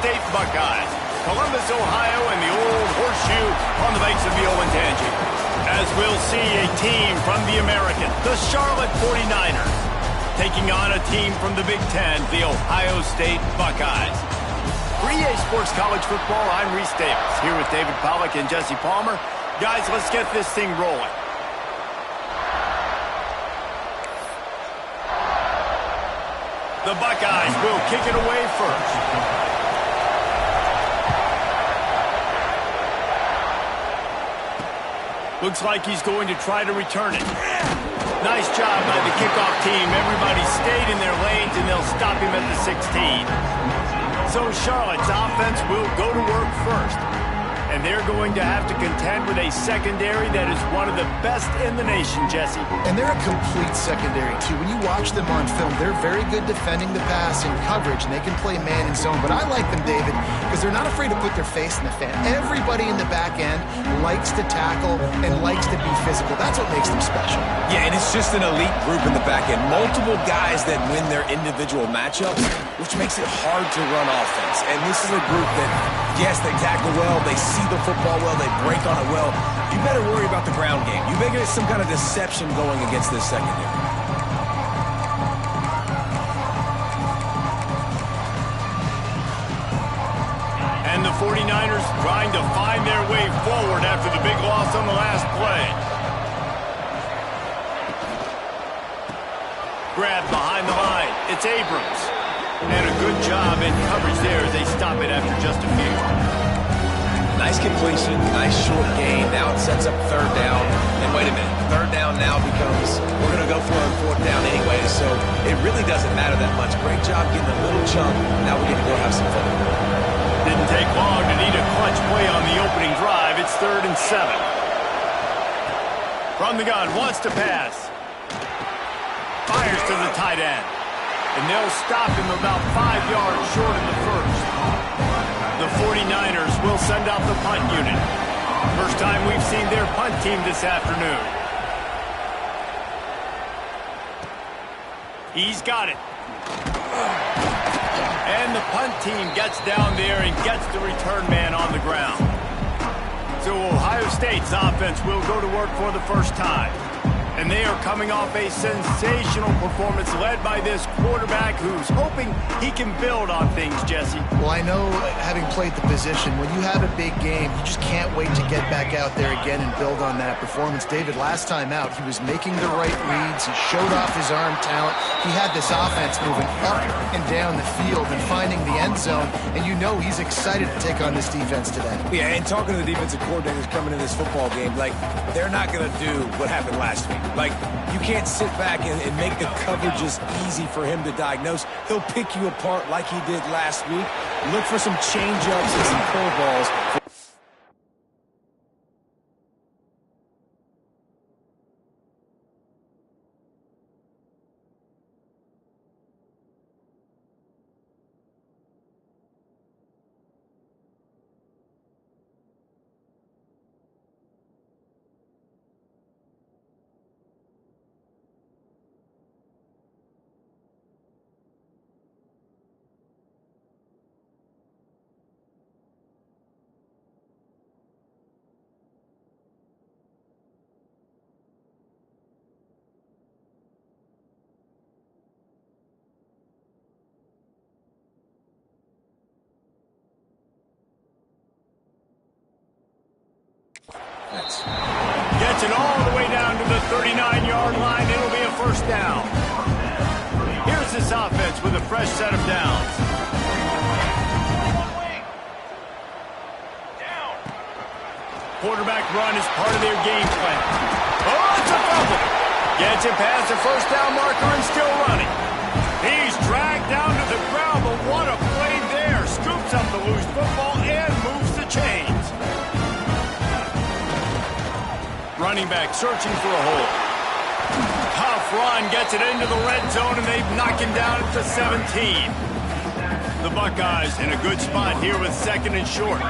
State Buckeyes. Columbus, Ohio, and the old horseshoe on the banks of the Olentangy. As we'll see a team from the American, the Charlotte 49ers, taking on a team from the Big Ten, the Ohio State Buckeyes. For EA Sports College Football, I'm Reese Davis, here with David Pollack and Jesse Palmer. Guys, let's get this thing rolling. The Buckeyes will kick it away first. Looks like he's going to try to return it. Nice job by the kickoff team. Everybody stayed in their lanes, and they'll stop him at the 16. So Charlotte's offense will go to work first. And they're going to have to contend with a secondary that is one of the best in the nation, Jesse. And they're a complete secondary, too. When you watch them on film, they're very good defending the pass and coverage, and they can play man and zone. But I like them, David, because they're not afraid to put their face in the fan. Everybody in the back end likes to tackle and likes to be physical. That's what makes them special. Yeah, and it's just an elite group in the back end. Multiple guys that win their individual matchups, which makes it hard to run offense. And this is a group that, yes, they tackle well, they see the football well, they break on it well. You better worry about the ground game. You better get some kind of deception going against this secondary. And the 49ers trying to find their way forward after the big loss on the last play. Grab behind the line. It's Abrams. And a good job in coverage there as they stop it after just a few. Nice completion, nice short gain. Now it sets up third down. And wait a minute, third down now becomes, we're going to go for a fourth down anyway, so it really doesn't matter that much. Great job getting a little chunk. Now we get to go have some fun. Didn't take long to need a clutch play on the opening drive. It's 3rd and 7. From the gun, wants to pass. Fires to the tight end. And they'll stop him about 5 yards short in the first. The 49ers will send out the punt unit. First time we've seen their punt team this afternoon. He's got it. And the punt team gets down there and gets the return man on the ground. So Ohio State's offense will go to work for the first time. And they are coming off a sensational performance led by this quarterback who's hoping he can build on things, Jesse. Well, I know, having played the position, when you have a big game, you just can't wait to get back out there again and build on that performance. David, last time out, he was making the right reads. He showed off his arm talent. He had this offense moving up and down the field and finding the end zone. And you know he's excited to take on this defense today. Yeah, and talking to the defensive coordinators coming in this football game, like, they're not going to do what happened last week. Like, you can't sit back and make the coverages easy for him to diagnose. He'll pick you apart like he did last week. Look for some change-ups and some curveballs. Gets it all the way down to the 39-yard line. It'll be a first down. Here's this offense with a fresh set of downs. Quarterback run is part of their game plan. Oh, it's a fumble. Gets it past the first down marker and still running. He's dragged down to the ground, but what a play there. Scoops up the loose football and moves the chains. Running back searching for a hole. Tough run, gets it into the red zone, and they knock him down at the 17. The Buckeyes in a good spot here with 2nd and short.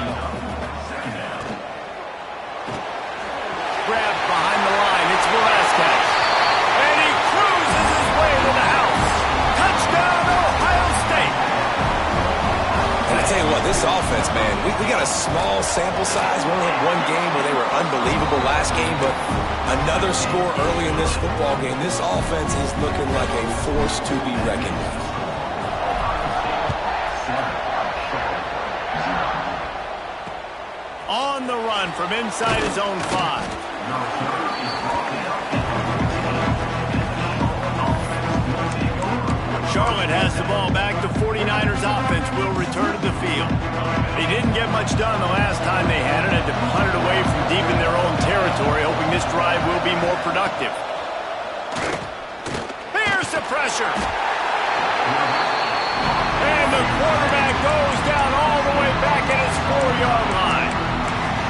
Grab behind the line, it's Velasquez. And he cruises his way to the house. Touchdown, Ohio State. And I tell you what, this offense, man. We got a small sample size. We only had one game where they were unbelievable last game, but another score early in this football game. This offense is looking like a force to be reckoned with. On the run from inside his own 5. Charlotte has the ball back. The 49ers offense will return to the field. They didn't get much done the last time they had it. Had to punt it away from deep in their own territory, hoping this drive will be more productive. Here's the pressure. And the quarterback goes down all the way back at his 4-yard line.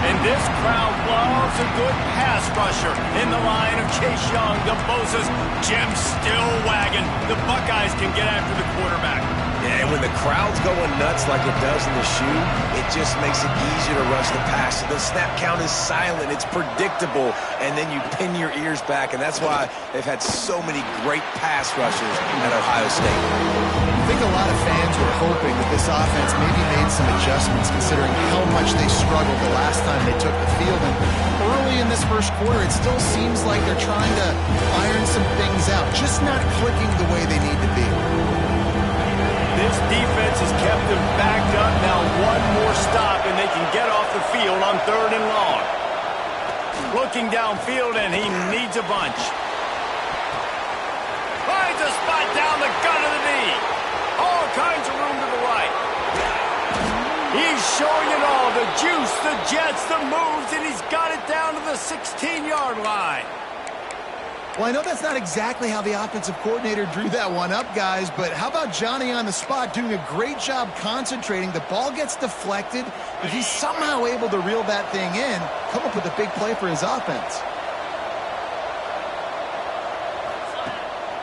And this crowd loves a good pass rusher in the line of Chase Young, the Bosa's Jim still wagging. The Buckeyes can get after the quarterback. Yeah, and when the crowd's going nuts like it does in the shoe, it just makes it easier to rush the pass. So the snap count is silent. It's predictable, and then you pin your ears back, and that's why they've had so many great pass rushers at Ohio State. I think a lot of fans were hoping that this offense maybe made some adjustments considering how much they struggled the last time they took the field. And early in this first quarter, it still seems like they're trying to iron some things out, just not clicking the way they need to be. This defense has kept them backed up. Now one more stop, and they can get off the field on 3rd and long. Looking downfield, and he needs a bunch. Finds a spot down the gut of the knee. All kinds of room to the right. He's showing it all. The juice, the jets, the moves, and he's got it down to the 16-yard line. Well, I know that's not exactly how the offensive coordinator drew that one up, guys, but how about Johnny on the spot doing a great job concentrating? The ball gets deflected, but he's somehow able to reel that thing in, come up with a big play for his offense.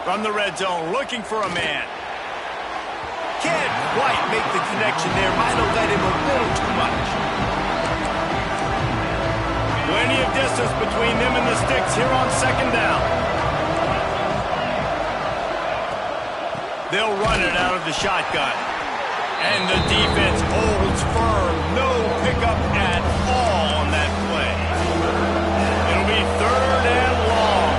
From the red zone, looking for a man. Can't quite make the connection there. Might have led him a little too much. Plenty of distance between them and the sticks here on 2nd down. They'll run it out of the shotgun. And the defense holds firm. No pickup at all on that play. It'll be 3rd and long.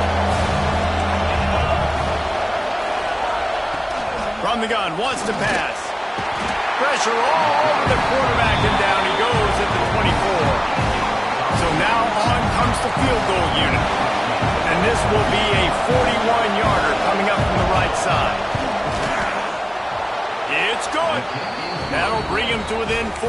From the gun, wants to pass. Pressure all over the quarterback, and down he goes at the 24. So now on comes the field goal unit. And this will be a 41-yarder coming up from the right side. It's good. That'll bring him to within 4.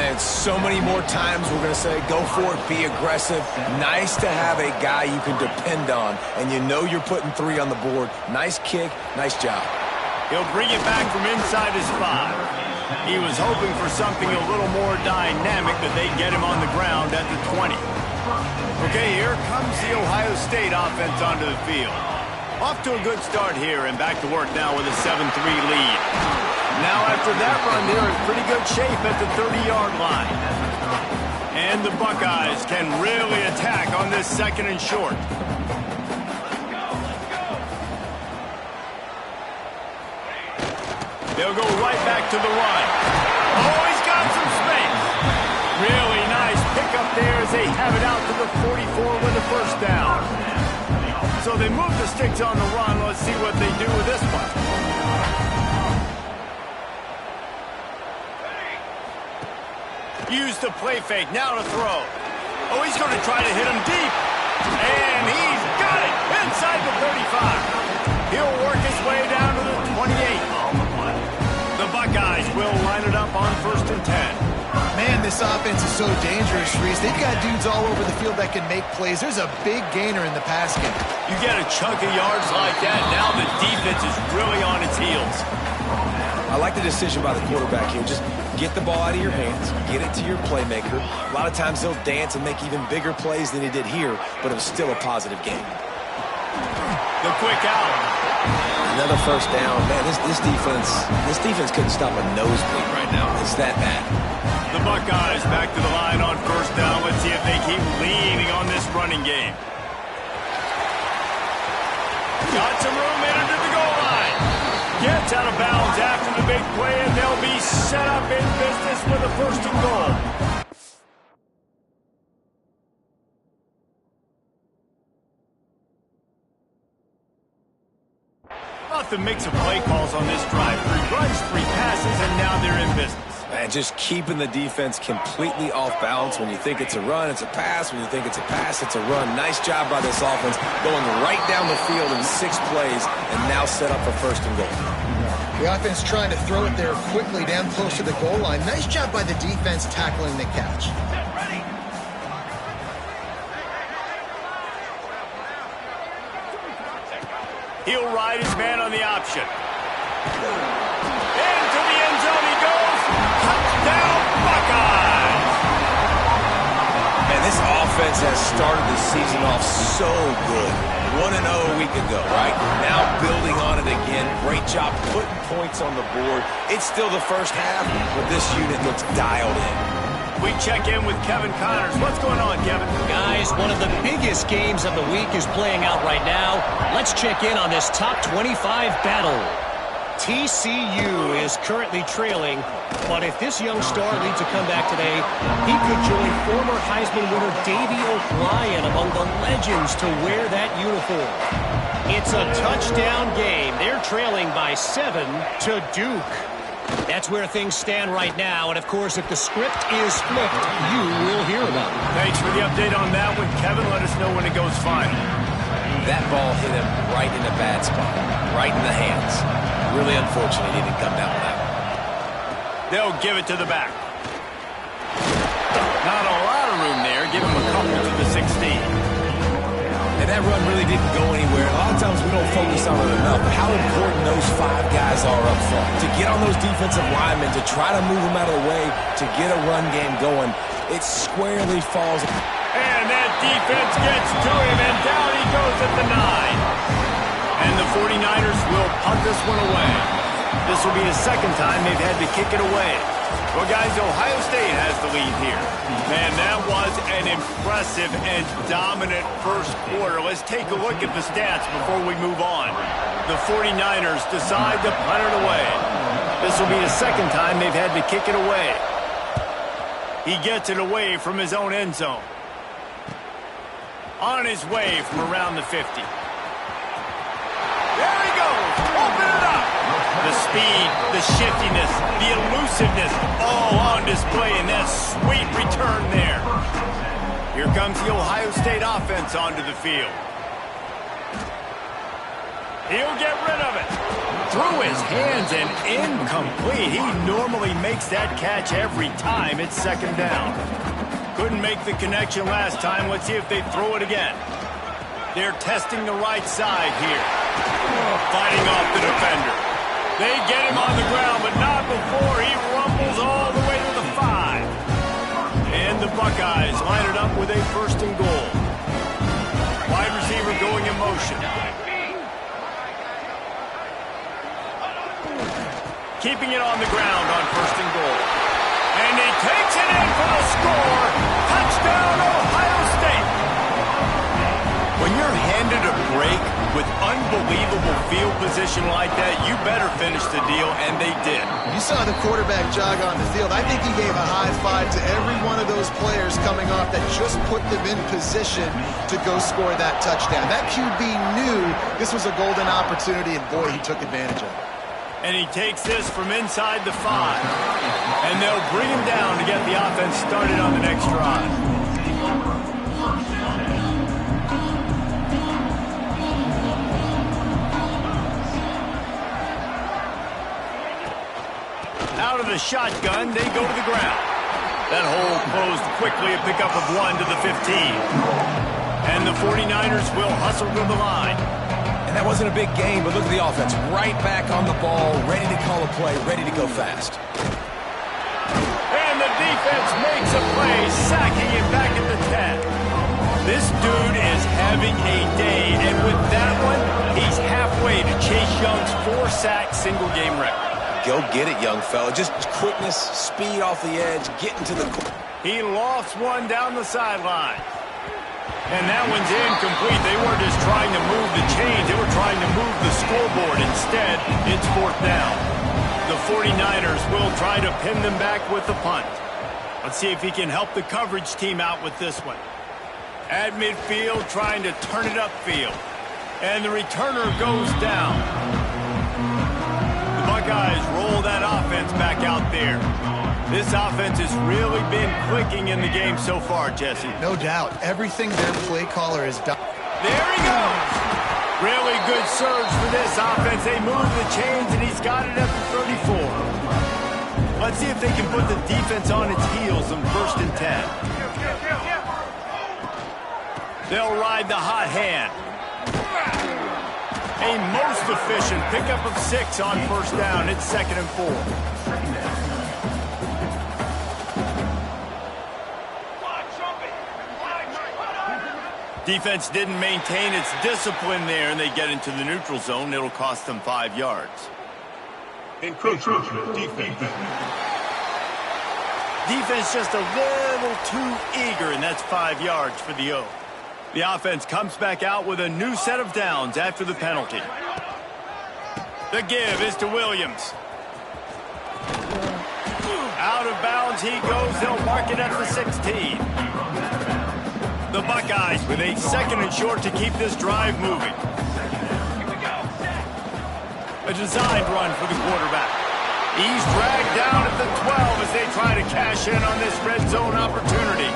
Man, so many more times we're going to say, go for it, be aggressive. Nice to have a guy you can depend on, and you know you're putting 3 on the board. Nice kick, nice job. He'll bring it back from inside his 5. He was hoping for something a little more dynamic, but they get him on the ground at the 20. Okay, here comes the Ohio State offense onto the field. Off to a good start here, and back to work now with a 7-3 lead. Now after that run, they're in pretty good shape at the 30-yard line. And the Buckeyes can really attack on this 2nd and short. They'll go right back to the run. Oh, he's got some space. Really nice pickup there as they have it out to the 44 with the 1st down. So they move the sticks on the run. Let's see what they do with this one. Use the play fake. Now to throw. Oh, he's going to try to hit him deep. And he's got it inside the 35. He'll work his way down to the 28. The Buckeyes will line it up on 1st and 10. Man, this offense is so dangerous, Reese. They've got dudes all over the field that can make plays. There's a big gainer in the pass game. You get a chunk of yards like that, now the defense is really on its heels. I like the decision by the quarterback here. Just get the ball out of your hands, get it to your playmaker. A lot of times they'll dance and make even bigger plays than he did here, but it was still a positive game. The quick out. Another 1st down. Man, this defense couldn't stop a nosebleed right now. It's that bad. The Buckeyes back to the line on 1st down. Let's see if they keep leaning on this running game. Got some room in under the goal line. Gets out of bounds after the big play, and they'll be set up in business with a 1st and goal. About the mix of play calls on this drive. 3 runs, 3 passes, and now they're in business. And just keeping the defense completely off balance. When you think it's a run, it's a pass. When you think it's a pass, it's a run. Nice job by this offense, going right down the field in 6 plays, and now set up for 1st and goal. The offense trying to throw it there quickly down close to the goal line. Nice job by the defense tackling the catch. He'll ride his man on the option. Into the end zone he goes. Touchdown, Buckeyes! And this offense has started the season off so good. 1-0 a week ago, right? Now building on it again. Great job putting points on the board. It's still the first half, but this unit looks dialed in. We check in with Kevin Connors. What's going on, Kevin? Guys, one of the biggest games of the week is playing out right now. Let's check in on this top 25 battle. TCU is currently trailing, but if this young star leads a comeback today, he could join former Heisman winner Davey O'Brien among the legends to wear that uniform. It's a touchdown game. They're trailing by 7 to Duke. That's where things stand right now, and of course, if the script is flipped, you will hear about it. Thanks for the update on that one, Kevin. Let us know when it goes final. That ball hit him right in a bad spot, right in the hands. Really unfortunate he didn't come down with that one. They'll give it to the back. Not a lot of room there. Give him a couple to the 16. And that run really didn't go anywhere. A lot of times we don't focus on it enough, but how important those 5 guys are up front. To get on those defensive linemen, to try to move them out of the way, to get a run game going, it squarely falls. And that defense gets to him, and down he goes at the 9. And the 49ers will punt this one away. This will be the 2nd time they've had to kick it away. Well, guys, Ohio State has the lead here. Man, that was an impressive and dominant first quarter. Let's take a look at the stats before we move on. The 49ers decide to punt it away. This will be the 2nd time they've had to kick it away. He gets it away from his own end zone. On his way from around the 50. There he goes. Open it up. The speed, the shiftiness, the elusiveness, all on display in that sweet return there. Here comes the Ohio State offense onto the field. He'll get rid of it. Through his hands and incomplete. He normally makes that catch every time. It's 2nd down. Couldn't make the connection last time. Let's see if they throw it again. They're testing the right side here. Fighting off the defender. They get him on the ground, but not before he rumbles all the way to the 5. And the Buckeyes line it up with a 1st and goal. Wide receiver going in motion. Keeping it on the ground on 1st and goal. And he takes it in for the score. Touchdown, Ohio State. When you're handed a break with unbelievable field position like that, you better finish the deal, and they did. You saw the quarterback jog on the field. I think he gave a high five to every one of those players coming off that just put them in position to go score that touchdown. That QB knew this was a golden opportunity, and boy, he took advantage of it. And he takes this from inside the 5. And they'll bring him down to get the offense started on the next drive. Out of the shotgun, they go to the ground. That hole closed quickly, a pickup of 1 to the 15. And the 49ers will hustle to the line. And that wasn't a big game, but look at the offense. Right back on the ball, ready to call a play, ready to go fast. And the defense makes a play, sacking him back at the 10. This dude is having a day, and with that one, he's halfway to Chase Young's 4-sack single-game record. Go get it, young fella. Just quickness, speed off the edge, getting to the... He lofts one down the sideline. And that one's incomplete. They weren't just trying to move the chains. They were trying to move the scoreboard. Instead, it's 4th down. The 49ers will try to pin them back with the punt. Let's see if he can help the coverage team out with this one. At midfield, trying to turn it upfield. And the returner goes down. The Buckeyes roll that offense back out there. This offense has really been clicking in the game so far, Jesse. No doubt. Everything their play caller has done. There he goes. Really good surge for this offense. They move the chains, and he's got it at the 34. Let's see if they can put the defense on its heels on 1st and 10. They'll ride the hot hand. A most efficient pickup of 6 on 1st down. It's 2nd and 4. Defense didn't maintain its discipline there, and they get into the neutral zone. It'll cost them 5 yards. Encroachment defense. Defense just a little too eager, and that's 5 yards for the O. The offense comes back out with a new set of downs after the penalty. The give is to Williams. Out of bounds he goes. They'll mark it at the 16. The Buckeyes with a 2nd and short to keep this drive moving. A designed run for the quarterback. He's dragged down at the 12 as they try to cash in on this red zone opportunity.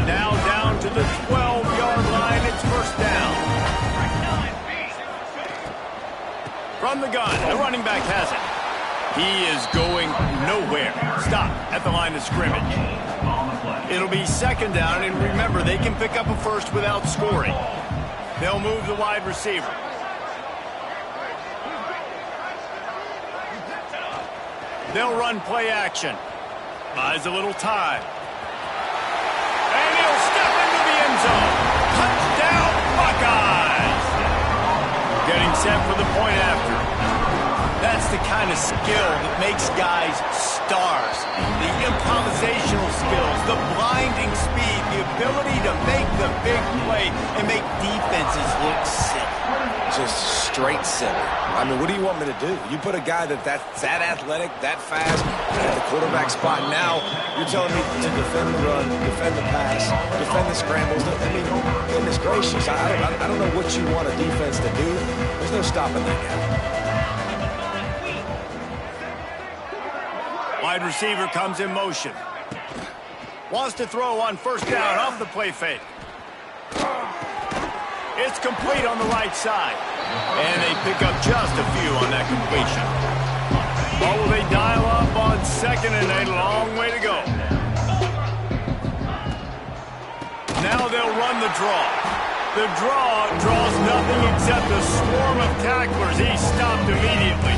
Now down to the 12-yard line. It's 1st down. From the gun, the running back has it. He is going nowhere. Stop at the line of scrimmage. It'll be 2nd down, and remember, they can pick up a 1st without scoring. They'll move the wide receiver. They'll run play action. Buys a little time. And he'll step into the end zone. Touchdown, Buckeyes! Getting set for the point after. That's the kind of skill that makes guys stars. The improvisational skills, the blinding speed, the ability to make the big play and make defenses look sick. Just straight silly. I mean, what do you want me to do? You put a guy that's that athletic, that fast, at the quarterback spot. Now you're telling me to defend the run, defend the pass, defend the scrambles. I mean, goodness gracious, I don't know what you want a defense to do. There's no stopping that guy. Wide receiver comes in motion. Wants to throw on 1st down off the play fake. It's complete on the right side. And they pick up just a few on that completion. Oh, will they dial up on 2nd and a long way to go. Now they'll run the draw. The draw draws nothing except a swarm of tacklers. He's stopped immediately.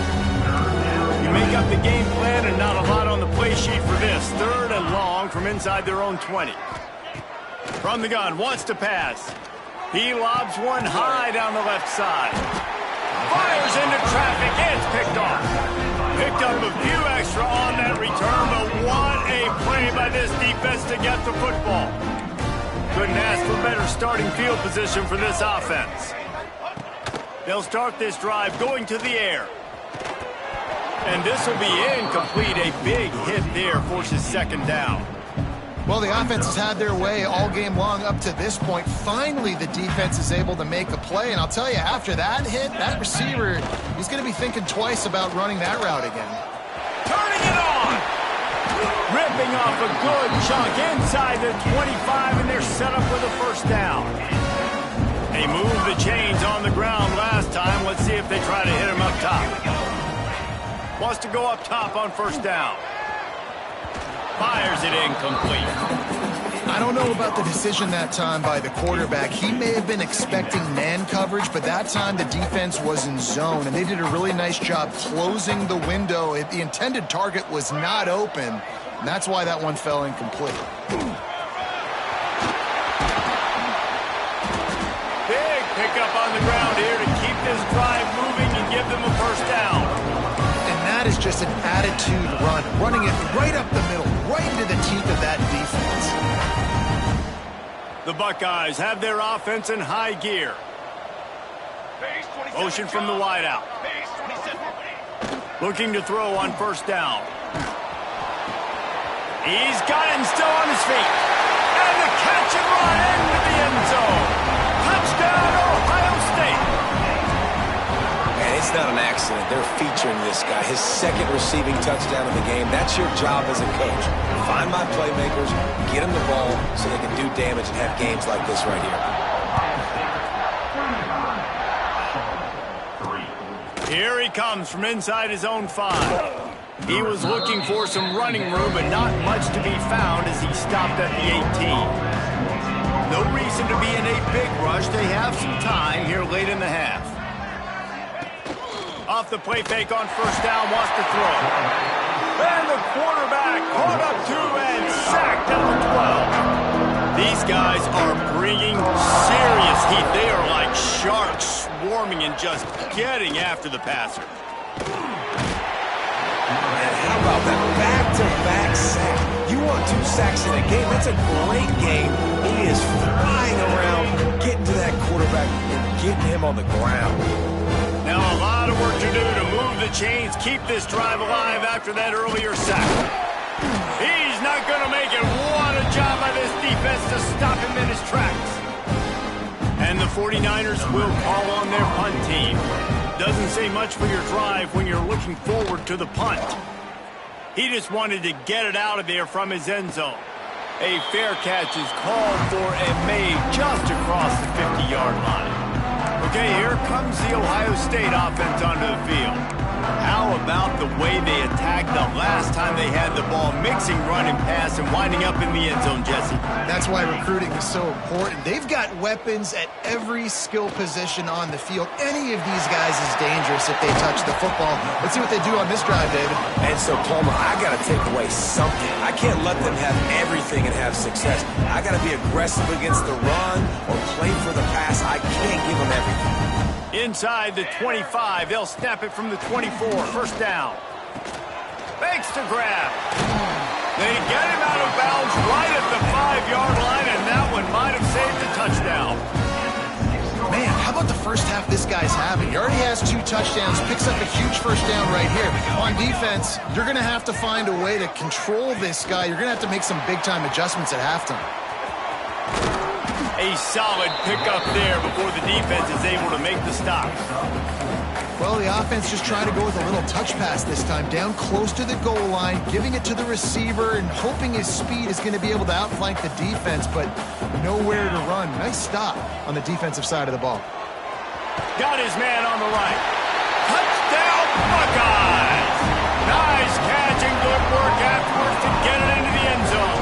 You make up the game plan and not a lot on the play sheet for this. 3rd and long from inside their own 20. From the gun, wants to pass. He lobs one high down the left side. Fires into traffic. It's picked off. Picked up a few extra on that return, but what a play by this defense to get the football. Couldn't ask for better starting field position for this offense. They'll start this drive going to the air. And this will be incomplete. A big hit there forces 2nd down. Well, the offense has had their way all game long up to this point. Finally, the defense is able to make a play. And I'll tell you, after that hit, that receiver, he's going to be thinking twice about running that route again. Turning it on! Ripping off a good chunk inside the 25, and they're set up with a 1st down. They moved the chains on the ground last time. Let's see if they try to hit him up top. Wants to go up top on 1st down. Fires it incomplete. I don't know about the decision that time by the quarterback. He may have been expecting man coverage, but that time the defense was in zone, and they did a really nice job closing the window. The intended target was not open, and that's why that one fell incomplete. Big pickup on the ground here to keep this drive moving and give them a 1st down. That is just an attitude run, running it right up the middle, right into the teeth of that defense. The Buckeyes have their offense in high gear. Motion from the wideout. Looking to throw on first down. He's got it and still on his feet. And the catch and run into the end zone. Touchdown, Ohio State. And it's not an accident. They're featuring this guy. His second receiving touchdown of the game. That's your job as a coach. Find my playmakers, get them the ball so they can do damage and have games like this right here. Here he comes from inside his own 5. He was looking for some running room, but not much to be found as he stopped at the 18. No reason to be in a big rush. They have some time here late in the half. Off the play fake on first down, wants to throw. And the quarterback caught up to and sacked at the 12. These guys are bringing serious heat. They are like sharks swarming and just getting after the passer. And how about that back-to-back sack? You want 2 sacks in a game? That's a great game. He is flying around, getting to that quarterback and getting him on the ground. Now a lot of work to do to move the chains, keep this drive alive after that earlier sack. He's not going to make it. What a job by this defense to stop him in his tracks. And the 49ers will call on their punt team. Doesn't say much for your drive when you're looking forward to the punt. He just wanted to get it out of there from his end zone. A fair catch is called for and made just across the 50-yard line. Okay, here comes the Ohio State offense onto the field. How about the way they attacked the last time they had the ball, mixing run and pass and winding up in the end zone, Jesse? That's why recruiting is so important. They've got weapons at every skill position on the field. Any of these guys is dangerous if they touch the football. Let's see what they do on this drive, David. And so, Palmer, I got to take away something. I can't let them have everything and have success. I got to be aggressive against the run or play for the pass. I can't give them everything. Inside the 25, they'll snap it from the 24, first down. Fakes to grab. They get him out of bounds right at the 5-yard line, and that one might have saved a touchdown. Man, how about the first half this guy's having? He already has 2 touchdowns, picks up a huge first down right here. On defense, you're going to have to find a way to control this guy. You're going to have to make some big-time adjustments at halftime. A solid pickup there before the defense is able to make the stop. Well, the offense just trying to go with a little touch pass this time, down close to the goal line, giving it to the receiver and hoping his speed is going to be able to outflank the defense, but nowhere to run. Nice stop on the defensive side of the ball. Got his man on the right. Touchdown, Buckeyes! Nice catch and good work afterwards to get it into the end zone.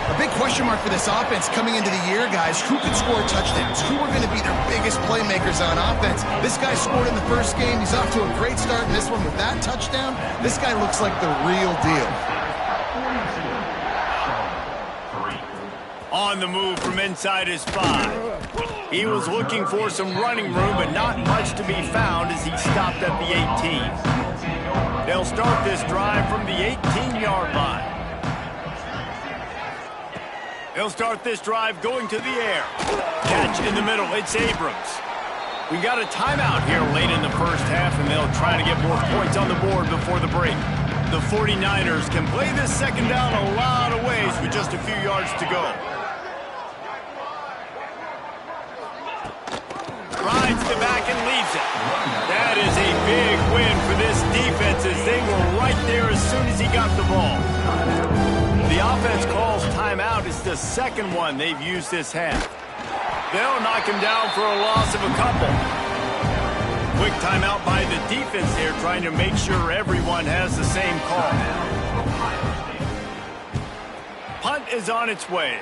A big question mark for this offense coming into the year, guys. Who could score touchdowns? Who are going to be their biggest playmakers on offense? This guy scored in the first game. He's off to a great start in this one with that touchdown. This guy looks like the real deal. On the move from inside his 5. He was looking for some running room, but not much to be found as he stopped at the 18. They'll start this drive from the 18-yard line. They'll start this drive going to the air. Catch in the middle. It's Abrams. We got a timeout here late in the first half, and they'll try to get more points on the board before the break. The 49ers can play this second down a lot of ways with just a few yards to go. Rides the back and leaves it. That is a big win for this defense as they were right there as soon as he got the ball. The offense calls timeout. It's the second one they've used this half. They'll knock him down for a loss of a couple. Quick timeout by the defense there, trying to make sure everyone has the same call. Punt is on its way.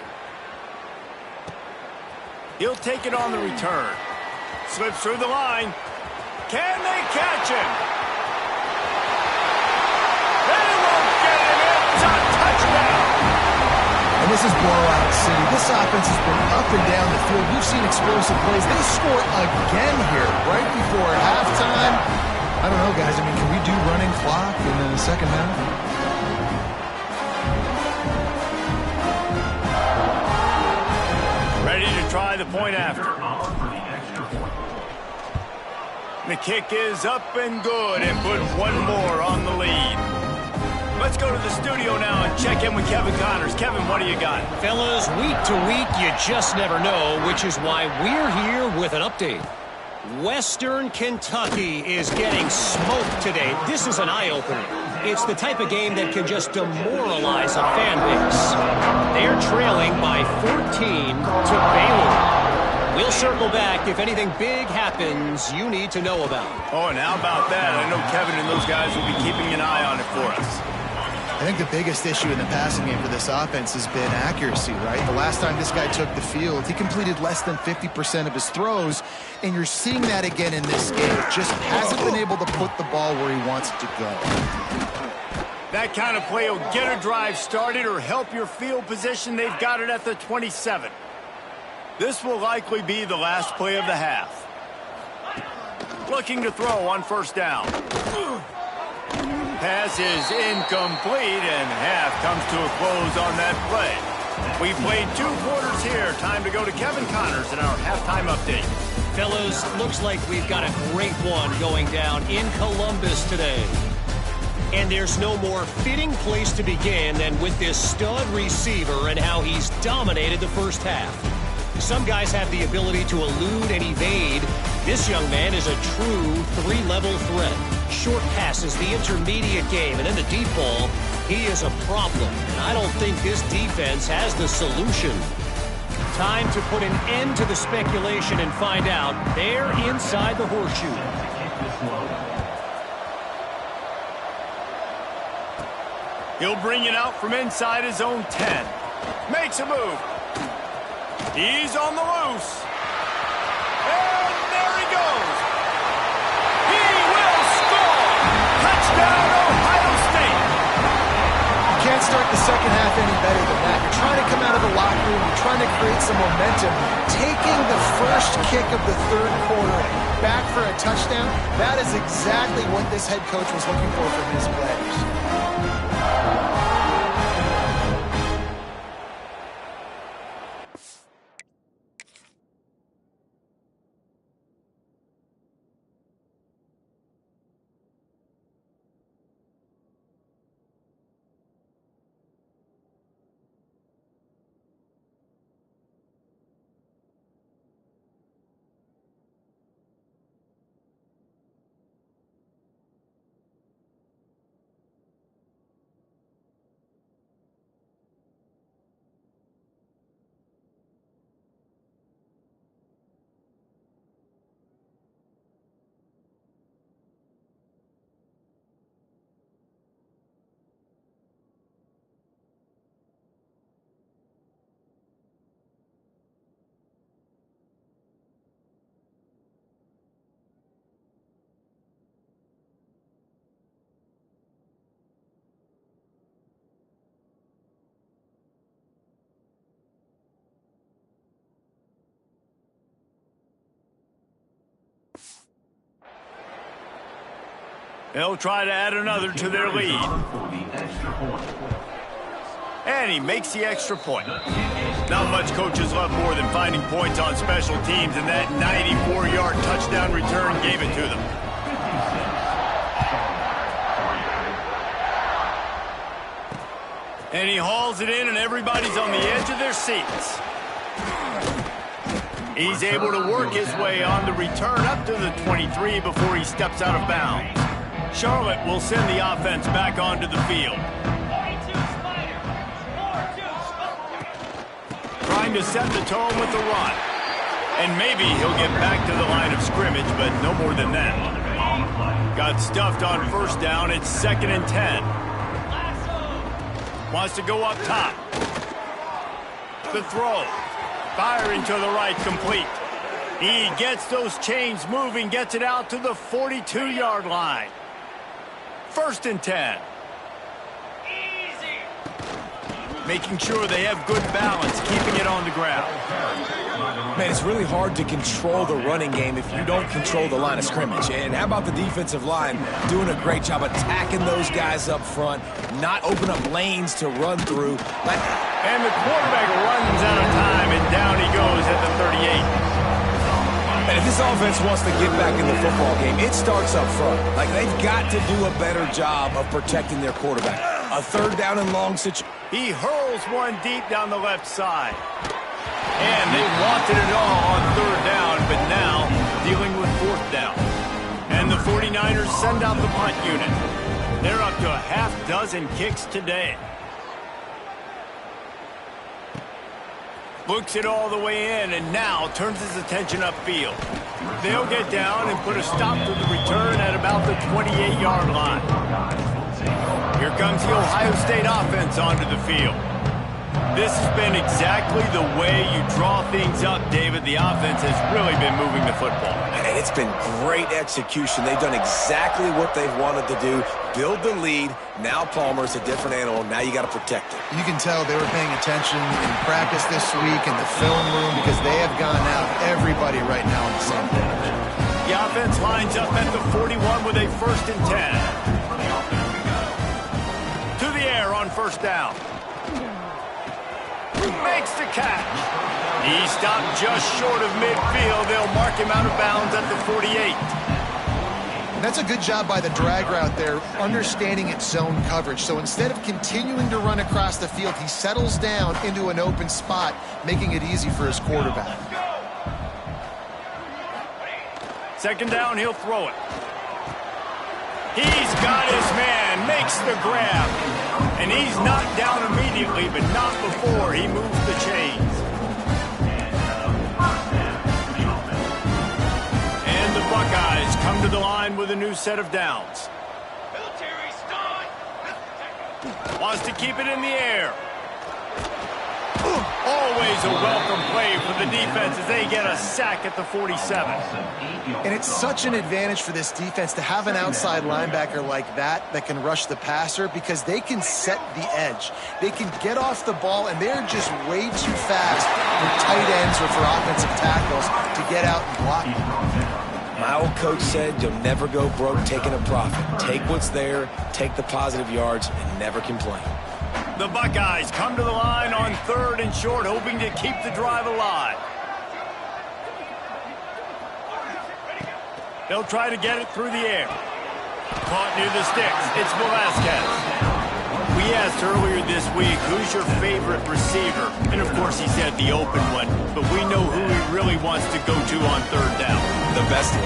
He'll take it on the return. Slips through the line. Can they catch him? They won't get him. It's a touchdown. And this is blowout city. This offense has been up and down the field. We've seen explosive plays. They score again here right before halftime. I don't know, guys. I mean, can we do running clock in the second half? Ready to try the point after. The kick is up and good and put one more on the lead. Let's go to the studio now and check in with Kevin Connors. Kevin, what do you got? Fellas, week to week, you just never know, which is why we're here with an update. Western Kentucky is getting smoked today. This is an eye-opener. It's the type of game that can just demoralize a fan base. They're trailing by 14 to Baylor. We'll circle back if anything big happens you need to know about. Oh, and how about that? I know Kevin and those guys will be keeping an eye on it for us. I think the biggest issue in the passing game for this offense has been accuracy, right? The last time this guy took the field, he completed less than 50% of his throws, and you're seeing that again in this game. Just hasn't been able to put the ball where he wants it to go. That kind of play will get a drive started or help your field position. They've got it at the 27. This will likely be the last play of the half. Looking to throw on first down. Pass is incomplete, and half comes to a close on that play. We've played 2 quarters here. Time to go to Kevin Connors in our halftime update. Fellas, looks like we've got a great one going down in Columbus today. And there's no more fitting place to begin than with this stud receiver and how he's dominated the first half. Some guys have the ability to elude and evade. This young man is a true 3-level threat. Short passes, the intermediate game, and then the deep ball. He is a problem, and I don't think this defense has the solution. Time to put an end to the speculation and find out. They're inside the horseshoe. He'll bring it out from inside his own 10. Makes a move. He's on the loose. And there he goes. He will score. Touchdown, Ohio State. You can't start the second half any better than that. You're trying to come out of the locker room. You're trying to create some momentum. Taking the first kick of the third quarter back for a touchdown, that is exactly what this head coach was looking for from his players. They'll try to add another to their lead. And he makes the extra point. Not much coaches love more than finding points on special teams, and that 94-yard touchdown return gave it to them. And he hauls it in, and everybody's on the edge of their seats. He's able to work his way on the return up to the 23 before he steps out of bounds. Charlotte will send the offense back onto the field. Trying to set the tone with the run. And maybe he'll get back to the line of scrimmage, but no more than that. Got stuffed on first down. It's 2nd and 10. Wants to go up top. The throw. Firing to the right, complete. He gets those chains moving, gets it out to the 42-yard line. 1st and 10. Easy. Making sure they have good balance, keeping it on the ground. Man, it's really hard to control the running game if you don't control the line of scrimmage. And how about the defensive line doing a great job attacking those guys up front, not open up lanes to run through. And the quarterback runs out of time, and down he goes at the 38. And if this offense wants to get back in the football game, it starts up front. Like, they've got to do a better job of protecting their quarterback. A third down and long situation. He hurls one deep down the left side. And they wanted it all on third down, but now dealing with fourth down. And the 49ers send out the punt unit. They're up to a half dozen kicks today. Looks it all the way in, and now turns his attention upfield. They'll get down and put a stop to the return at about the 28-yard line. Here comes the Ohio State offense onto the field. This has been exactly the way you draw things up, David. The offense has really been moving the football. And it's been great execution. They've done exactly what they've wanted to do. Build the lead. Now Palmer's a different animal. Now you got to protect it. You can tell they were paying attention in practice this week in the film room because they have gone out everybody right now on the same page. The offense lines up at the 41 with a 1st and 10. To the air on first down. Makes the catch. He stopped just short of midfield. They'll mark him out of bounds at the 48. That's a good job by the drag route there, understanding its zone coverage. So instead of continuing to run across the field, he settles down into an open spot, making it easy for his quarterback. Second down, he'll throw it. He's got his man, makes the grab. And he's knocked down immediately, but not before he moves the chains. And the Buckeyes come to the line with a new set of downs. Wants to keep it in the air. Always a welcome play for the defense as they get a sack at the 47. And it's such an advantage for this defense to have an outside linebacker like that can rush the passer because they can set the edge. They can get off the ball, and they're just way too fast for tight ends or for offensive tackles to get out and block them. My old coach said you'll never go broke taking a profit. Take what's there, take the positive yards, and never complain. The Buckeyes come to the line on 3rd and short, hoping to keep the drive alive. They'll try to get it through the air. Caught near the sticks. It's Velasquez. We asked earlier this week, who's your favorite receiver? And, of course, he said the open one. But we know who he really wants to go to on 3rd down. The best one.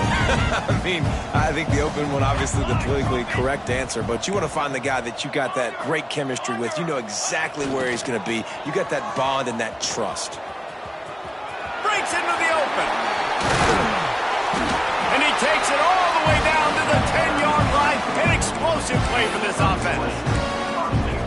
I mean, I think the open one, obviously the politically correct answer, but you want to find the guy that you got that great chemistry with. You know exactly where he's going to be. You got that bond and that trust. Breaks into the open. And he takes it all the way down to the 10-yard line. An explosive play for this offense.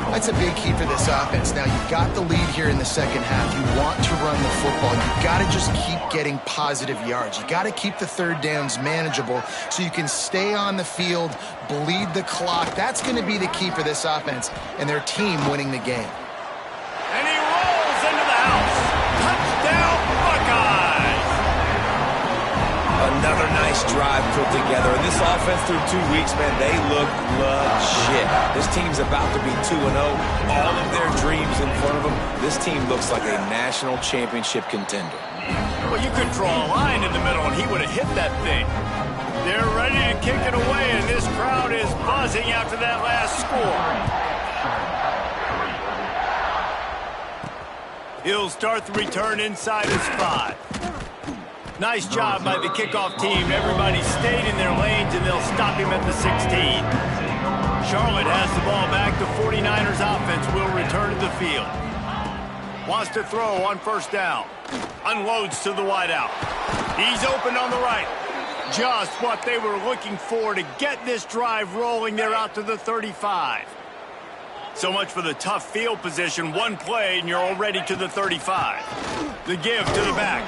That's a big key for this offense. Now, you've got the lead here in the second half. You want to run the football. You've got to just keep getting positive yards. You've got to keep the third downs manageable so you can stay on the field, bleed the clock. That's going to be the key for this offense and their team winning the game. And he rolls into the house. Touchdown, Buckeyes! Another nice drive put together. And this offense through 2 weeks, man, they look legit. This team's about to be 2-0. All of their dreams in front of them. This team looks like a national championship contender. Well, you could draw a line in the middle, and he would have hit that thing. They're ready to kick it away, and this crowd is buzzing after that last score. He'll start the return inside his 5. Nice job by the kickoff team. Everybody stayed in their lanes, and they'll stop him at the 16. Charlotte has the ball back. The 49ers offense will return to the field. Wants to throw on first down. Unloads to the wideout. He's open on the right. Just what they were looking for to get this drive rolling. They're out to the 35. So much for the tough field position. One play, and you're already to the 35. The give to the back.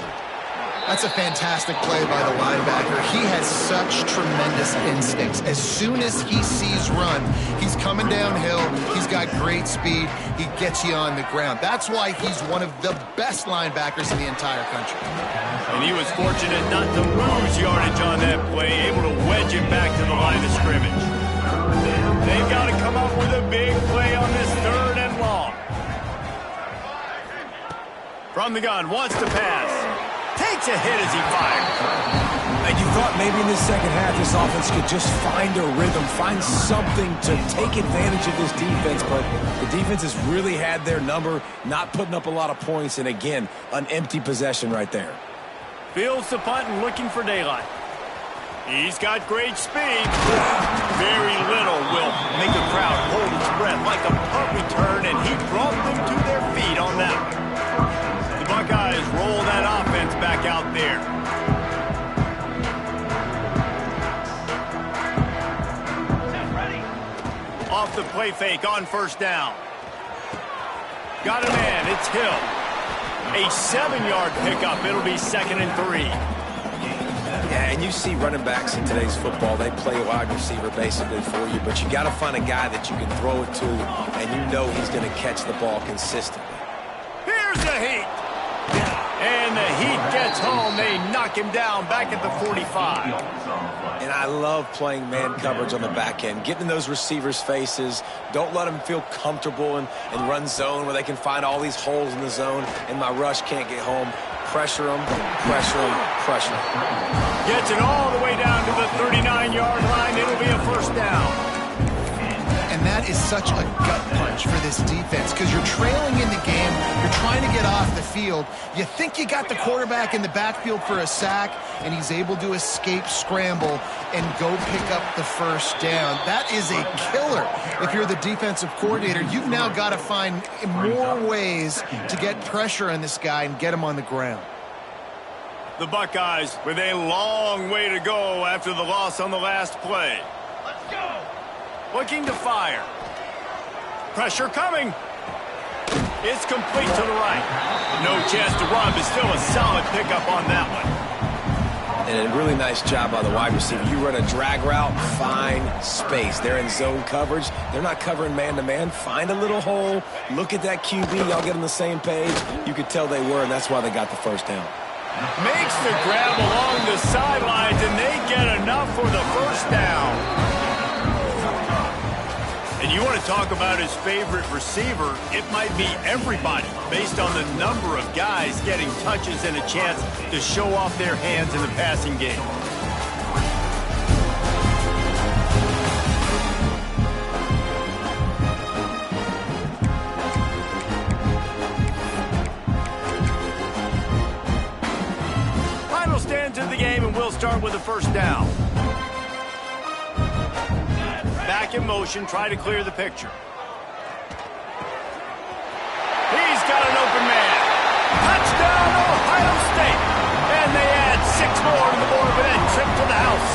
That's a fantastic play by the linebacker. He has such tremendous instincts. As soon as he sees run, he's coming downhill. He's got great speed. He gets you on the ground. That's why he's one of the best linebackers in the entire country. And he was fortunate not to lose yardage on that play, able to wedge it back to the line of scrimmage. They've got to come up with a big play on this 3rd and long. From the gun, wants to pass. Takes a hit as he fires. maybe in this second half, this offense could just find a rhythm, find something to take advantage of this defense. But the defense has really had their number, not putting up a lot of points. And again, an empty possession right there. Fields the punt and looking for daylight. He's got great speed. Very little will make a crowd hold its breath like a punt return, and he brought them to their feet on that one. The Buckeyes roll that offense back out there. Off the play fake on first down. Got a man. It's Hill. A 7-yard pickup. It'll be 2nd and 3. Yeah, and you see running backs in today's football, they play wide receiver basically for you, but you got to find a guy that you can throw it to, and you know he's going to catch the ball consistently. Here's the Heat. And the Heat gets home. They knock him down back at the 45. And I love playing man coverage on the back end, getting in those receivers' faces. Don't let them feel comfortable and run zone where they can find all these holes in the zone, and my rush can't get home. Pressure them, pressure them, pressure them. Gets it all the way down to the 39-yard line. It'll be a first down. And that is such a gut punch for this defense because you're trailing in the game. You're trying to get off the field. You think you got the quarterback in the backfield for a sack, and he's able to escape, scramble, and go pick up the first down. That is a killer. If you're the defensive coordinator, you've now got to find more ways to get pressure on this guy and get him on the ground. The Buckeyes with a long way to go after the loss on the last play. Let's go. Looking to fire. Pressure coming. It's complete to the right. No chance to run, but still a solid pickup on that one. And a really nice job by the wide receiver. You run a drag route, find space. They're in zone coverage. They're not covering man-to-man. Find a little hole. Look at that QB. Y'all get on the same page. You could tell they were, and that's why they got the first down. Makes the grab along the sidelines, and they get enough for the first down. And you want to talk about his favorite receiver, it might be everybody based on the number of guys getting touches and a chance to show off their hands in the passing game. Final stands in the game, and we'll start with the first down. Back in motion, try to clear the picture. He's got an open man. Touchdown, Ohio State. And they add 6 more to the board with that trip to the house.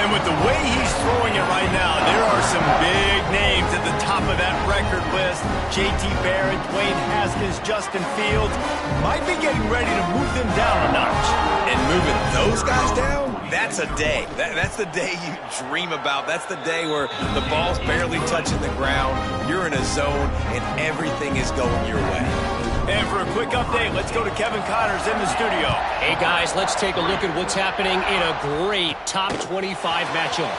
And with the way he's throwing it right now, there are some big names at the top of that record list. J.T. Barrett, Dwayne Haskins, Justin Fields might be getting ready to move them down a notch. And moving those guys down? That's a day. That's the day you dream about. That's the day where the ball's barely touching the ground, you're in a zone, and everything is going your way. And for a quick update, let's go to Kevin Connors in the studio. Hey, guys, let's take a look at what's happening in a great top 25 matchup.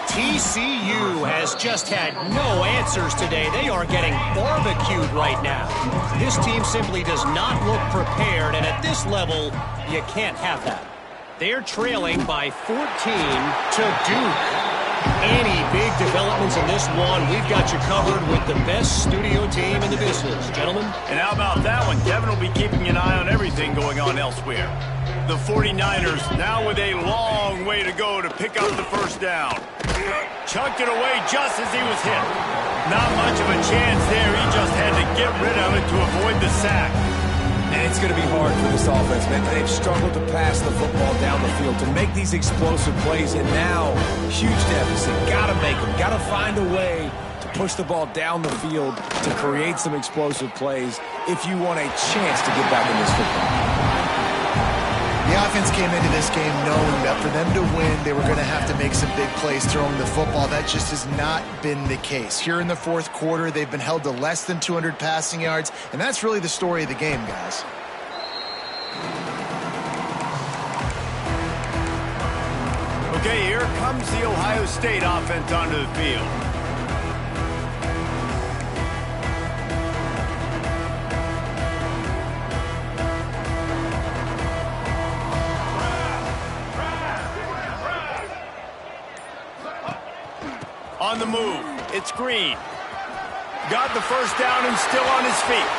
TCU has just had no answers today. They are getting barbecued right now. This team simply does not look prepared, and at this level, you can't have that. They're trailing by 14 to Duke. Any big developments in this one, we've got you covered with the best studio team in the business, gentlemen. And how about that one? Kevin will be keeping an eye on everything going on elsewhere. The 49ers now with a long way to go to pick up the first down. Chucked it away just as he was hit. Not much of a chance there. He just had to get rid of it to avoid the sack. And it's going to be hard for this offense, man. They've struggled to pass the football down the field, to make these explosive plays, and now, huge deficit. Got to make them. Got to find a way to push the ball down the field to create some explosive plays if you want a chance to get back in this football. The offense came into this game knowing that for them to win, they were going to have to make some big plays throwing the football. That just has not been the case. Here in the fourth quarter, they've been held to less than 200 passing yards, and that's really the story of the game, guys. Okay, here comes the Ohio State offense onto the field. On the move, it's Green. Got the first down and still on his feet.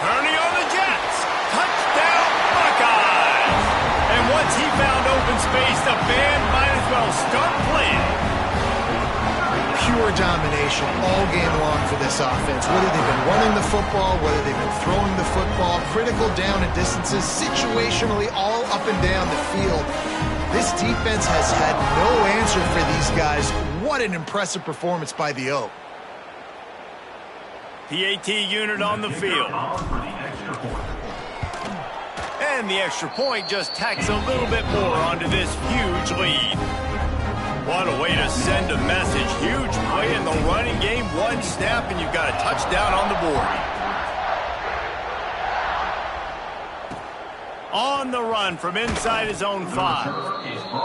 Turning on the Jets. Touchdown, Buckeyes! And once he found open space, the band might as well start playing. Pure domination all game long for this offense. Whether they've been running the football, whether they've been throwing the football, critical down and distances, situationally all up and down the field. This defense has had no answer for these guys. What an impressive performance by the Oak. PAT unit on the field. And the extra point just tacks a little bit more onto this huge lead. What a way to send a message. Huge play in the running game. One snap and you've got a touchdown on the board. On the run from inside his own 5.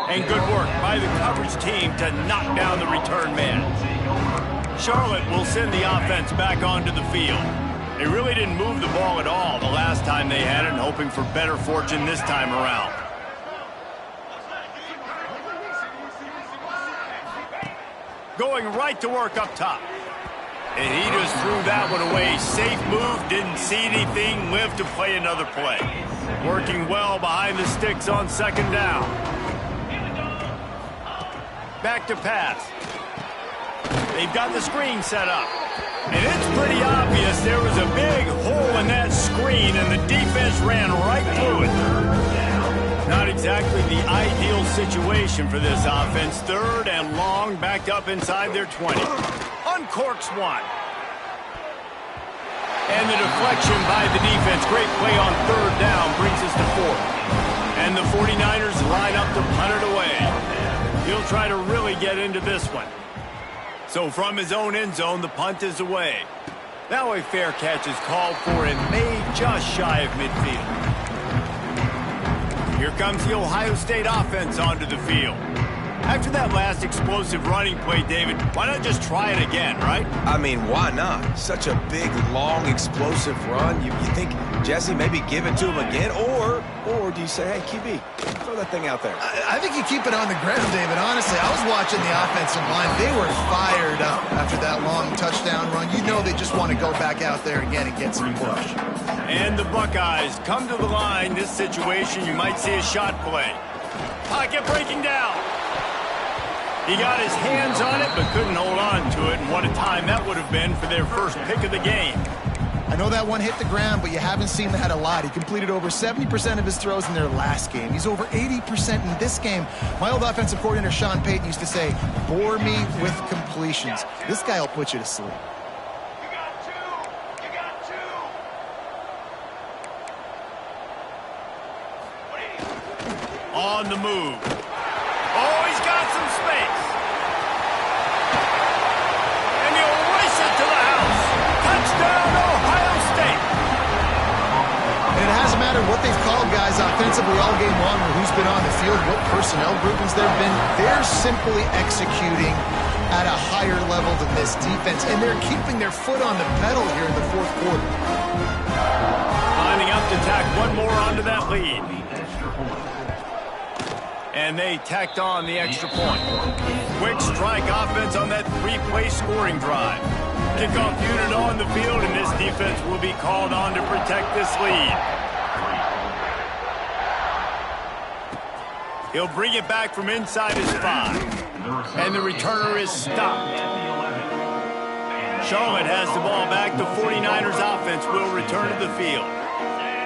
And good work by the coverage team to knock down the return man. Charlotte will send the offense back onto the field. They really didn't move the ball at all the last time they had it, and hoping for better fortune this time around. Going right to work up top. And he just threw that one away. Safe move, didn't see anything, lived to play another play. Working well behind the sticks on second down. Back to pass. They've got the screen set up. And it's pretty obvious there was a big hole in that screen, and the defense ran right through it. Not exactly the ideal situation for this offense. Third and long, backed up inside their 20. Uncorks one. And the deflection by the defense. Great play on third down brings us to fourth. And the 49ers line up to punt it away. He'll try to really get into this one. So from his own end zone, the punt is away. Now a fair catch is called for and made just shy of midfield. Here comes the Ohio State offense onto the field. After that last explosive running play, David, why not just try it again, right? I mean, why not? Such a big, long, explosive run. You think, Jesse, maybe give it to him again? Or do you say, hey, QB, throw that thing out there? I think you keep it on the ground, David. Honestly, I was watching the offensive line. They were fired up after that long touchdown run. You know they just want to go back out there again and get some push. And the Buckeyes come to the line. This situation, you might see a shot play. Pocket breaking down. He got his hands on it, but couldn't hold on to it. And what a time that would have been for their first pick of the game. I know that one hit the ground, but you haven't seen that a lot. He completed over 70% of his throws in their last game. He's over 80% in this game. My old offensive coordinator, Sean Payton, used to say, bore me with completions. This guy will put you to sleep. On the move. Oh, he's got some space. And he'll race it to the house. Touchdown, Ohio State. And it hasn't mattered what they've called guys offensively all game long or who's been on the field, what personnel groupings there have been. They're simply executing at a higher level than this defense, and they're keeping their foot on the pedal here in the fourth quarter. Lining up to tack one more onto that lead. And they tacked on the extra point. Quick strike offense on that three-play scoring drive. Kickoff unit on the field, and this defense will be called on to protect this lead. He'll bring it back from inside his 5. And the returner is stopped. Charlotte has the ball back. The 49ers offense will return to the field.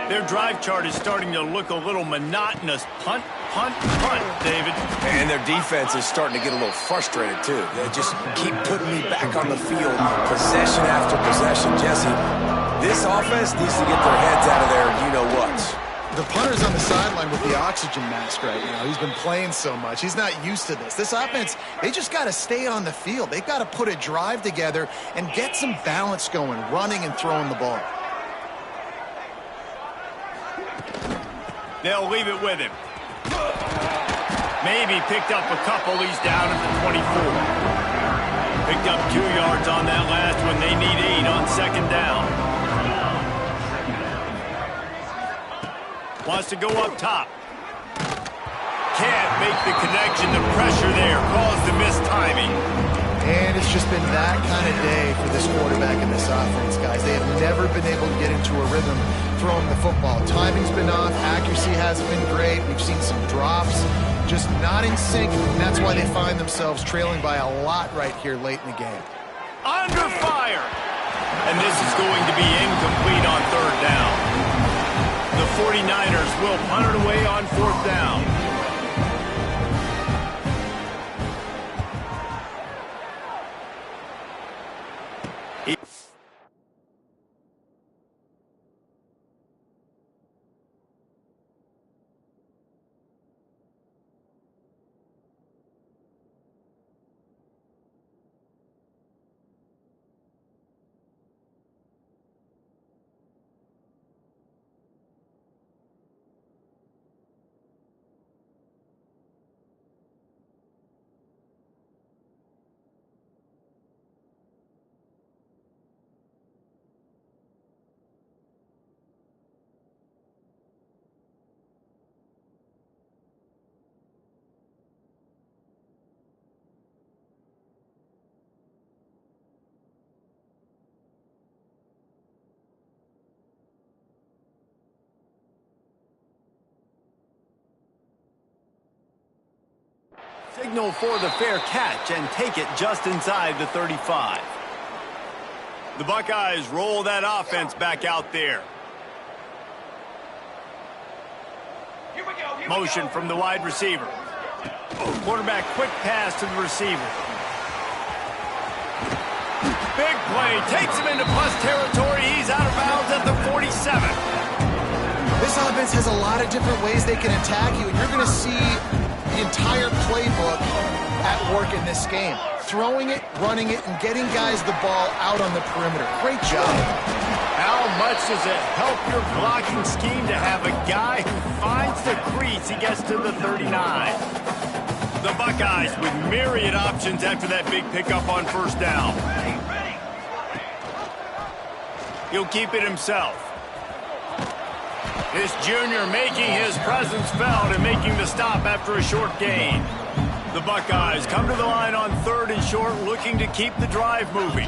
Their drive chart is starting to look a little monotonous. Punt, punt, punt, David. And their defense is starting to get a little frustrated, too. They just keep putting me back on the field, possession after possession. Jesse, this offense needs to get their heads out of there, you-know-what. The punter's on the sideline with the oxygen mask right now. He's been playing so much. He's not used to this. This offense, they just got to stay on the field. They've got to put a drive together and get some balance going, running and throwing the ball. They'll leave it with him. Maybe picked up a couple. He's down at the 24. Picked up 2 yards on that last one. They need 8 on second down. Wants to go up top. Can't make the connection. The pressure there caused the missed timing. And it's just been that kind of day for this quarterback and this offense, guys. They have never been able to get into a rhythm throwing the football. Timing's been off. Accuracy hasn't been great. We've seen some drops. Just not in sync, and that's why they find themselves trailing by a lot right here late in the game. Under fire! And this is going to be incomplete on third down. The 49ers will punt it away on fourth down. Signal for the fair catch and take it just inside the 35. The Buckeyes roll that offense back out there. Motion from the wide receiver. Quarterback quick pass to the receiver. Big play, takes him into plus territory. He's out of bounds at the 47. This offense has a lot of different ways they can attack you, and you're going to see the entire playbook at work in this game. Throwing it, running it, and getting guys the ball out on the perimeter. Great job. How much does it help your blocking scheme to have a guy who finds the crease? He gets to the 39. The Buckeyes with myriad options after that big pickup on first down. He'll keep it himself. This junior making his presence felt and making the stop after a short gain. The Buckeyes come to the line on third and short, looking to keep the drive moving.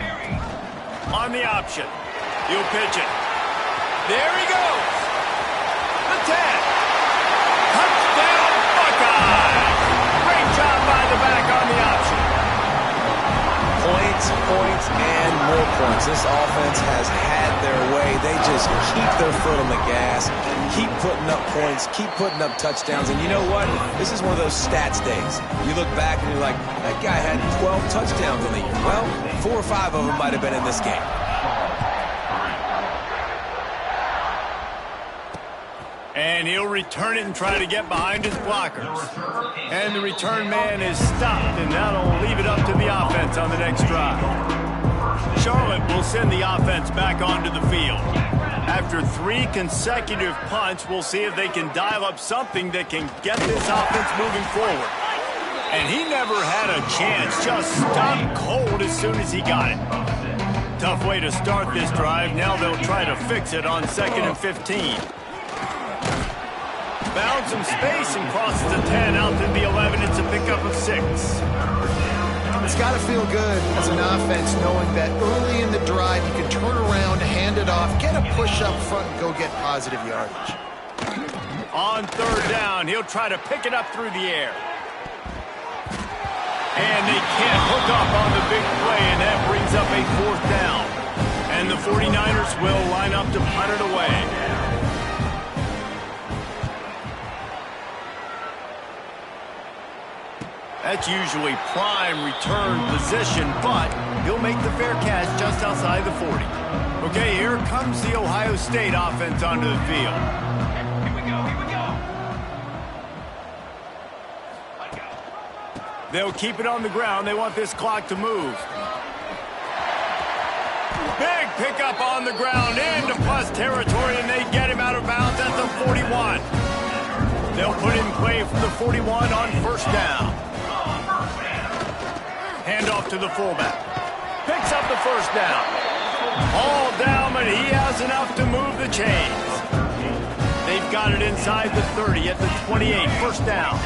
On the option, he'll pitch it. There he goes. The 10. Touchdown, Buckeyes. Great job by the back on the option. Points, points, and more points. This offense has had their way. They just keep their foot on the gas, keep putting up points, keep putting up touchdowns. And you know what? This is one of those stats days. You look back and you're like, that guy had 12 touchdowns in the year. Well, 4 or 5 of them might have been in this game. And he'll return it and try to get behind his blockers. And the return man is stopped, and that'll leave it up to the offense on the next drive. Charlotte will send the offense back onto the field. After 3 consecutive punts, we'll see if they can dial up something that can get this offense moving forward. And he never had a chance, just stopped cold as soon as he got it. Tough way to start this drive. Now they'll try to fix it on 2nd and 15. Found some space and crosses the 10 out to the 11. It's a pickup of 6. It's got to feel good as an offense knowing that early in the drive you can turn around, hand it off, get a push up front, and go get positive yardage. On third down, he'll try to pick it up through the air. And they can't hook up on the big play, and that brings up a 4th down. And the 49ers will line up to punt it away. That's usually prime return position, but he'll make the fair catch just outside the 40. Okay, here comes the Ohio State offense onto the field. Here we go. They'll keep it on the ground. They want this clock to move. Big pickup on the ground into plus territory, and they get him out of bounds at the 41. They'll put in play from the 41 on first down. Handoff to the fullback. Picks up the first down. All down, but he has enough to move the chains. They've got it inside the 30 at the 28. First down.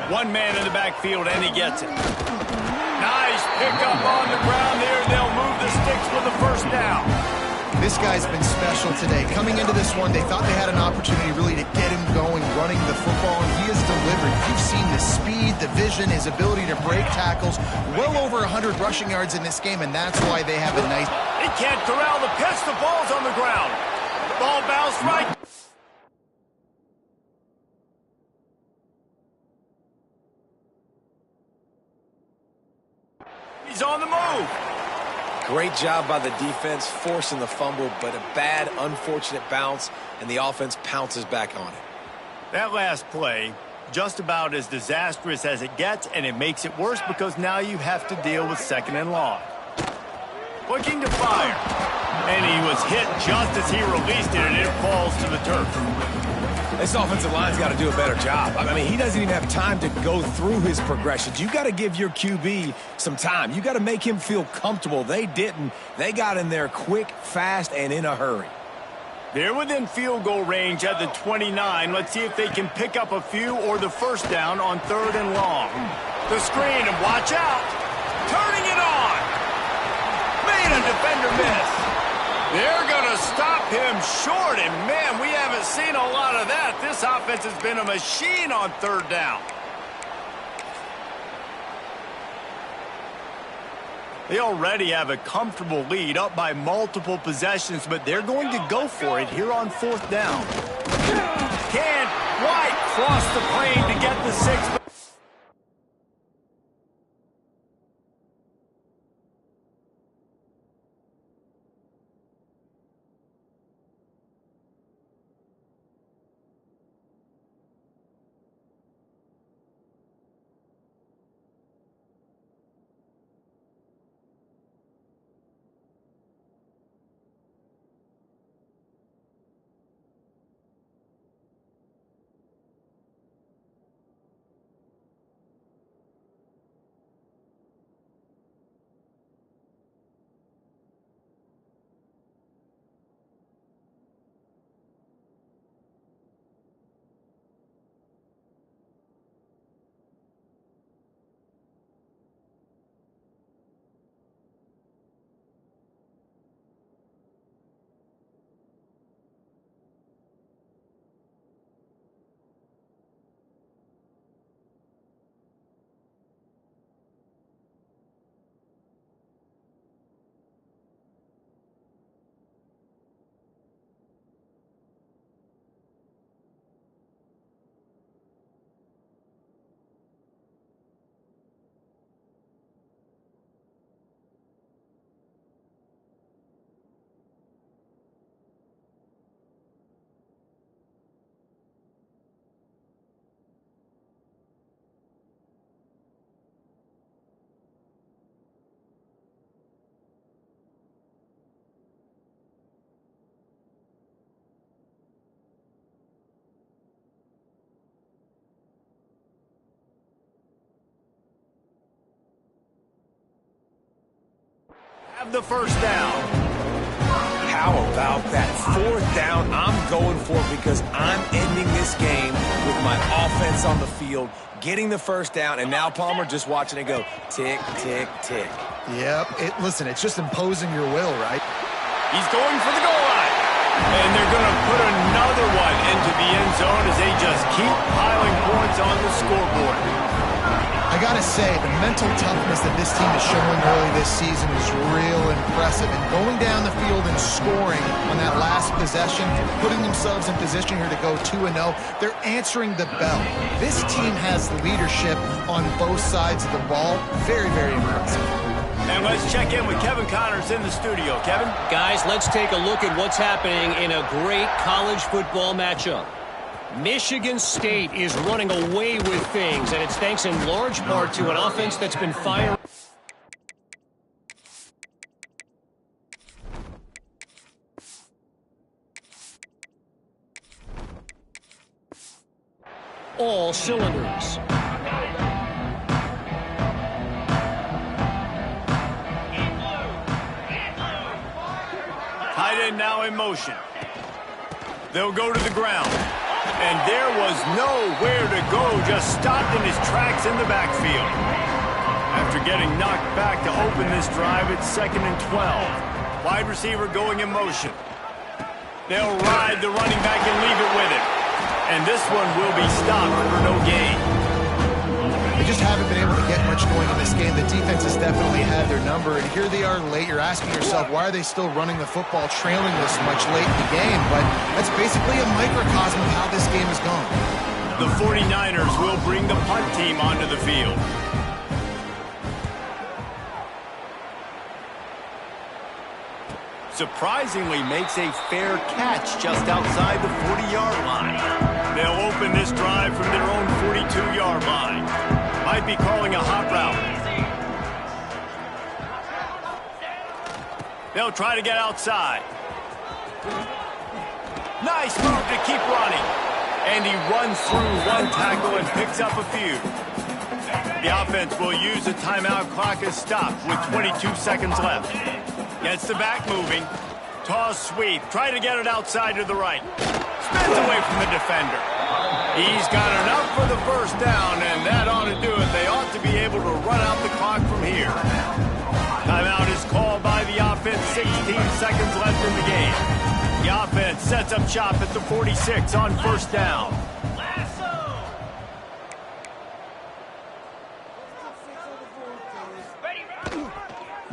One man in the backfield, and he gets it. Nice pickup on the ground there. They'll move the sticks for the first down. This guy's been special today. Coming into this one, they thought they had an opportunity really to get him going, running the football, and he has delivered. You've seen the speed, the vision, his ability to break tackles. Well over 100 rushing yards in this game, and that's why they have a nice... He can't corral the pitch. The ball's on the ground. The ball bounced right. He's on the move. Great job by the defense, forcing the fumble, but a bad, unfortunate bounce, and the offense pounces back on it. That last play, just about as disastrous as it gets, and it makes it worse because now you have to deal with second and long. Looking to fire. And he was hit just as he released it, and it falls to the turf. This offensive line's got to do a better job. I mean, he doesn't even have time to go through his progressions. You got to give your QB some time. You got to make him feel comfortable. They didn't. They got in there quick, fast, and in a hurry. They're within field goal range at the 29. Let's see if they can pick up a few or the first down on 3rd and long. The screen, and watch out. Turning it on. Made a defender miss. They're going to stop him short, and man, we haven't seen a lot of that. This offense has been a machine on 3rd down. They already have a comfortable lead, up by multiple possessions, but they're going to go for it here on 4th down. Can't quite cross the plane to get the 6. Have the first down. How about that 4th down? I'm going for it because I'm ending this game with my offense on the field, getting the first down, and now Palmer just watching it go tick, tick, tick. Yep. Listen, it's just imposing your will, right? He's going for the goal line. And they're going to put another one into the end zone as they just keep piling points on the scoreboard. I gotta say, the mental toughness that this team is showing early this season is real impressive. And going down the field and scoring on that last possession, putting themselves in position here to go 2-0, they're answering the bell. This team has leadership on both sides of the ball. Very, very impressive. And let's check in with Kevin Connors in the studio. Kevin? Guys, let's take a look at what's happening in a great college football matchup. Michigan State is running away with things, and it's thanks in large part to an offense that's been firing. All cylinders. Tight end now in motion. They'll go to the ground. And there was nowhere to go, just stopped in his tracks in the backfield. After getting knocked back to open this drive, it's 2nd and 12. Wide receiver going in motion. They'll ride the running back and leave it with him. And this one will be stopped for no gain. They just haven't been able to get much going in this game. The defense has definitely had their number, and here they are late. You're asking yourself, why are they still running the football, trailing this much late in the game? But that's basically a microcosm of how this game has gone. The 49ers will bring the punt team onto the field. Surprisingly makes a fair catch just outside the 40-yard line. They'll open this drive from their own 42-yard line. Might be calling a hot route. They'll try to get outside. Nice move to keep running. And he runs through one tackle and picks up a few. The offense will use the timeout clock as stopped with 22 seconds left. Gets the back moving. Toss sweep. Try to get it outside to the right. Spins away from the defender. He's got enough for the first down, and that ought to do it. They ought to be able to run out the clock from here. Timeout is called by the offense. 16 seconds left in the game. The offense sets up shop at the 46 on first down.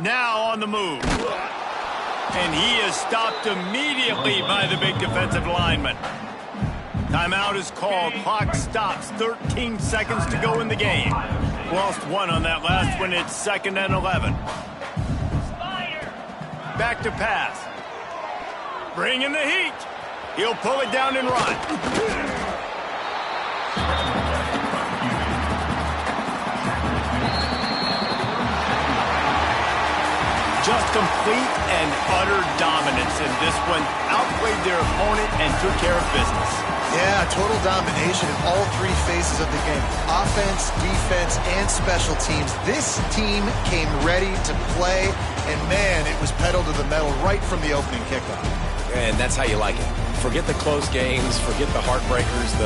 Now on the move. And he is stopped immediately by the big defensive lineman. Timeout is called. Clock stops. 13 seconds to go in the game. Lost one on that last one. It's 2nd and 11. Back to pass. Bring in the heat. He'll pull it down and run. Just complete and utter dominance in this one. Outplayed their opponent and took care of business. Yeah, total domination in all three phases of the game. Offense, defense, and special teams. This team came ready to play, and man, it was pedal to the metal right from the opening kickoff. And that's how you like it. Forget the close games, forget the heartbreakers,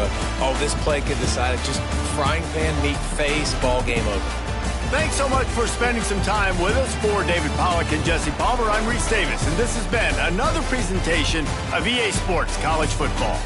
this play could decide it. Just frying pan, meat face, ball game over. Thanks so much for spending some time with us. For David Pollack and Jesse Palmer, I'm Reese Davis, and this has been another presentation of EA Sports College Football.